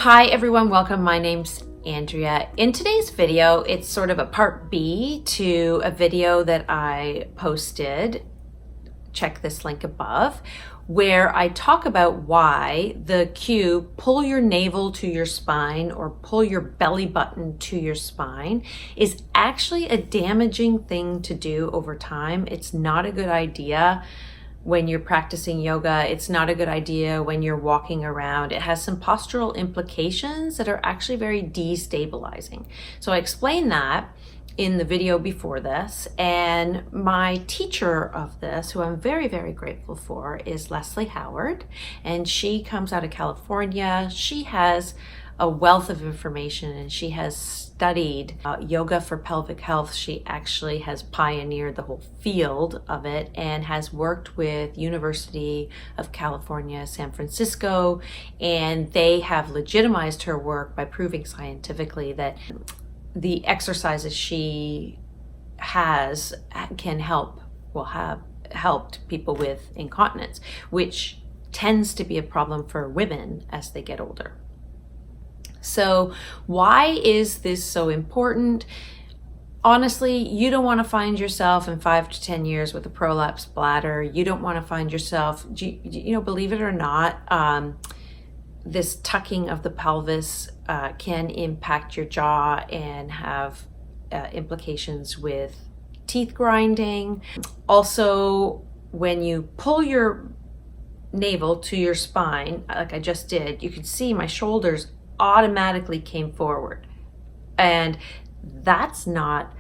Hi everyone, welcome. My name's Andrea. In today's video, it's sort of a part B to a video that I posted, check this link above, where I talk about why the cue, pull your navel to your spine or pull your belly button to your spine, is actually a damaging thing to do over time. It's not a good idea when you're practicing yoga. It's not a good idea when you're walking around. It has some postural implications that are actually very destabilizing. So I explained that in the video before this, and my teacher of this, who I'm very, very grateful for, is Leslie Howard, and she comes out of California. She has a wealth of information, and she has studied yoga for pelvic health. She actually has pioneered the whole field of it and has worked with University of California, San Francisco, and they have legitimized her work by proving scientifically that the exercises she has can help, have helped people with incontinence, which tends to be a problem for women as they get older. So why is this so important? Honestly, you don't want to find yourself in 5 to 10 years with a prolapsed bladder. You don't want to find yourself, believe it or not, this tucking of the pelvis can impact your jaw and have implications with teeth grinding. Also, when you pull your navel to your spine, like I just did, you can see my shoulders automatically came forward, and that's not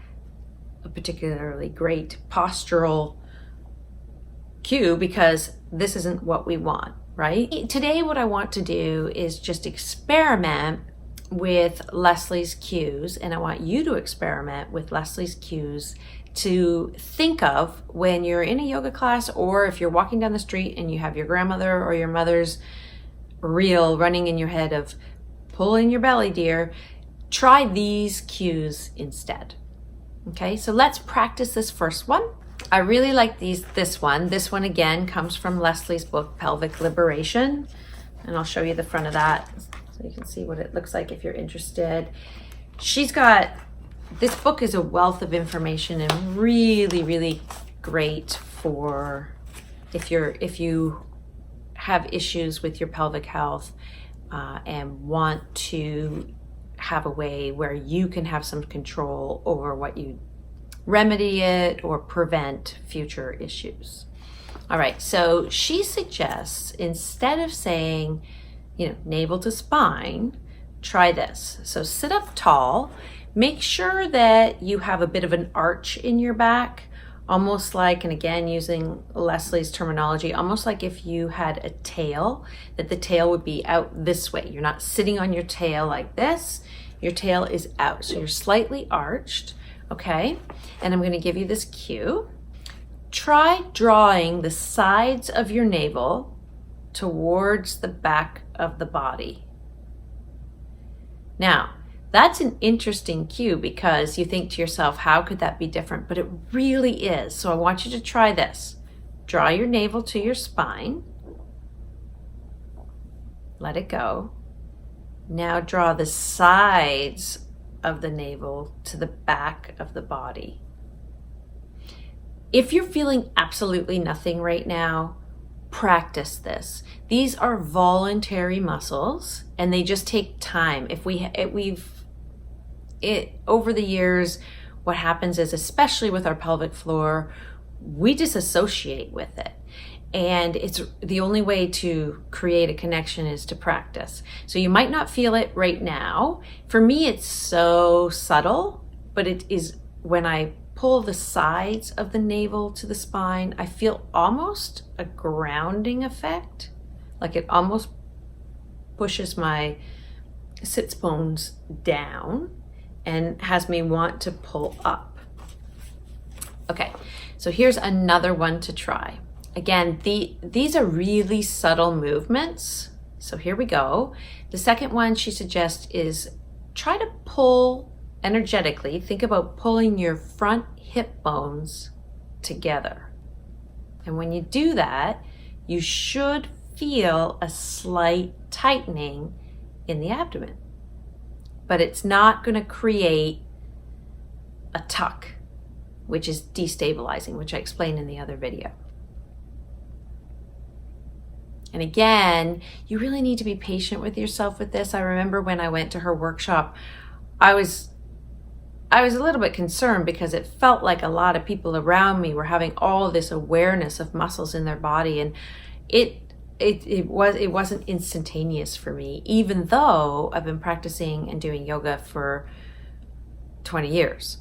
a particularly great postural cue because this isn't what we want, right? Today what I want to do is just experiment with Leslie's cues, and I want you to experiment with Leslie's cues to think of when you're in a yoga class, or if you're walking down the street and you have your grandmother or your mother's reel running in your head of pull in your belly, dear. Try these cues instead. Okay, so let's practice this first one. I really like this one. This one again comes from Leslie's book, Pelvic Liberation. And I'll show you the front of that so you can see what it looks like if you're interested. This book is a wealth of information and really, really great for if you have issues with your pelvic health and want to have a way where you can have some control over what you remedy it or prevent future issues. All right, so she suggests, instead of saying, navel to spine, try this. So sit up tall, make sure that you have a bit of an arch in your back, almost like, and again, using Leslie's terminology, almost like if you had a tail, that the tail would be out this way. You're not sitting on your tail like this. Your tail is out. So you're slightly arched, okay? And I'm going to give you this cue. Try drawing the sides of your navel towards the back of the body. Now, that's an interesting cue because you think to yourself, how could that be different? But it really is. So I want you to try this. Draw your navel to your spine. Let it go. Now draw the sides of the navel to the back of the body. If you're feeling absolutely nothing right now, practice this. These are voluntary muscles and they just take time. Over the years, what happens is, especially with our pelvic floor, we disassociate with it. And it's the only way to create a connection is to practice. So you might not feel it right now. For me, it's so subtle, but it is when I pull the sides of the navel to the spine, I feel almost a grounding effect. Like it almost pushes my sits bones down and has me want to pull up. Okay, so here's another one to try. Again, these are really subtle movements. So here we go. The second one she suggests is try to pull energetically. Think about pulling your front hip bones together. And when you do that, you should feel a slight tightening in the abdomen. But it's not going to create a tuck, which is destabilizing, which I explained in the other video. And again, you really need to be patient with yourself with this. I remember when I went to her workshop, I was a little bit concerned because it felt like a lot of people around me were having all this awareness of muscles in their body, and it wasn't instantaneous for me, even though I've been practicing and doing yoga for 20 years.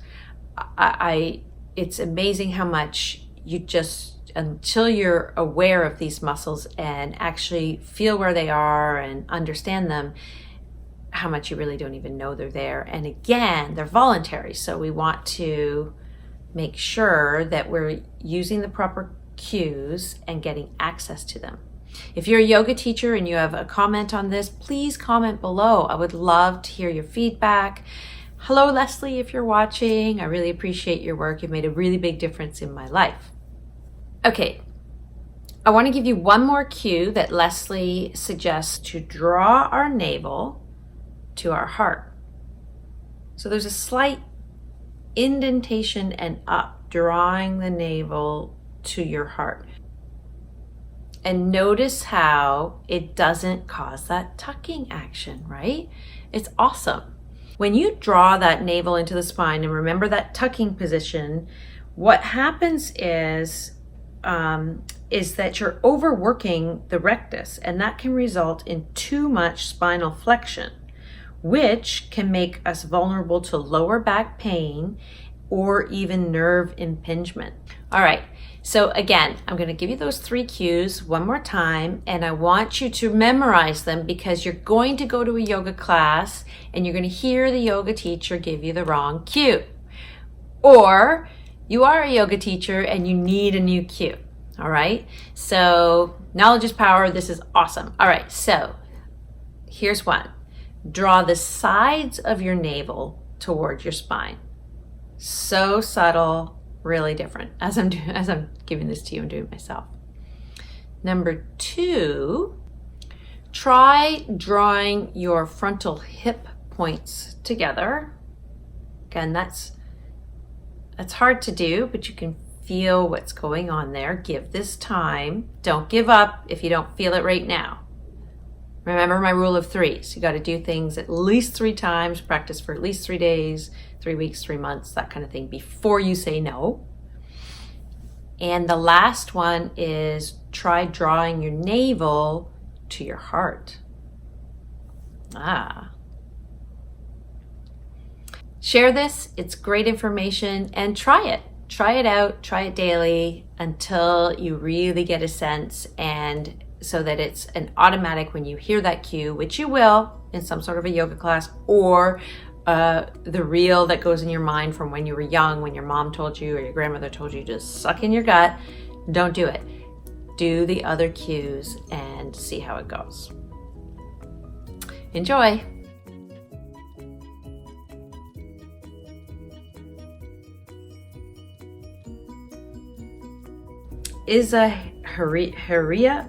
It's amazing how much you just, until you're aware of these muscles and actually feel where they are and understand them, how much you really don't even know they're there. And again, they're voluntary. So we want to make sure that we're using the proper cues and getting access to them. If you're a yoga teacher and you have a comment on this, please comment below. I would love to hear your feedback. Hello, Leslie, if you're watching. I really appreciate your work. You've made a really big difference in my life. Okay, I want to give you one more cue that Leslie suggests to draw our navel to our heart. So there's a slight indentation and up, drawing the navel to your heart. And notice how it doesn't cause that tucking action, right? It's awesome. When you draw that navel into the spine and remember that tucking position, what happens is that you're overworking the rectus, and that can result in too much spinal flexion, which can make us vulnerable to lower back pain or even nerve impingement. All right, so again, I'm going to give you those 3 cues one more time, and I want you to memorize them because you're going to go to a yoga class and you're going to hear the yoga teacher give you the wrong cue. Or you are a yoga teacher and you need a new cue. All right, so knowledge is power. This is awesome. All right, so here's one. Draw the sides of your navel toward your spine. So subtle, really different. As I'm giving this to you, I'm doing it myself. Number 2, try drawing your frontal hip points together. Again, that's hard to do, but you can feel what's going on there. Give this time. Don't give up if you don't feel it right now. Remember my rule of 3. So you got to do things at least 3 times, practice for at least 3 days, 3 weeks, 3 months, that kind of thing, before you say no. And the last one is try drawing your navel to your heart. Share this. It's great information, and try it. Try it out, try it daily until you really get a sense, and so that it's an automatic when you hear that cue, which you will in some sort of a yoga class, or the reel that goes in your mind from when you were young, when your mom told you or your grandmother told you to suck in your gut. Don't do it. Do the other cues and see how it goes. Enjoy. Is a Herrera